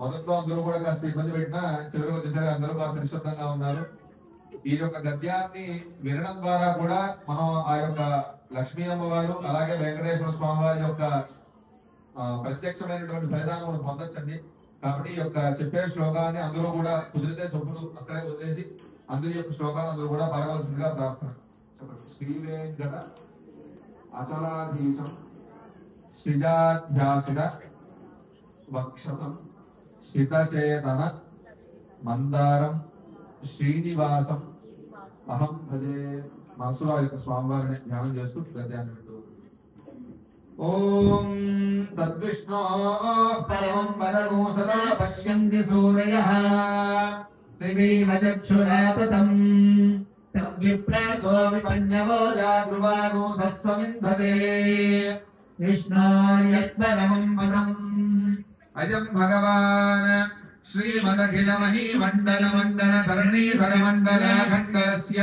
మొదట్లో అందరూ కూడా కాస్త ఇబ్బంది పెట్టినా చివరికి వచ్చేసరికి అందరూ కాస్త నిశ్శబ్దంగా ఉన్నారు. ఈ యొక్క గద్యాన్ని వినడం ద్వారా కూడా మనం ఆ యొక్క లక్ష్మీ అమ్మవారు అలాగే వెంకటేశ్వర స్వామి వారి యొక్క ప్రత్యక్షమైనటువంటి ఫలితాన్ని మనం పొందొచ్చండి. కాబట్టి ఈ యొక్క చెప్పే శ్లోకాన్ని అందరూ కూడా కుదిరితే చెప్పుడు అక్కడే వదిలేసి అందరి యొక్క శ్లోకాన్ని అందరూ కూడా పడవలసిందిగా ప్రార్థన. శ్రీ వెంకట అచలాధీశం శ్రీజాధ్యాసిత వక్షసం శ్రితచేతన మందారం శ్రీనివాసం అహం భజే. మనసులో యొక్క స్వామివారిని ధ్యానం చేస్తూ గద్యాన్ని వింటూ ఓం తద్విష్ణో పరమం పదమో సదా పశ్యంతి సూరయః దివీమచక్షురాతతం తద్విప్రసో విపన్యవో జాగృవాగో సస్వమింధతే విష్ణోర్యత్పరమం పదం అయం భగవాన్ శ్రీమదఖిల మహీ మండల మండల ధరణీధర మండల ఖండలస్య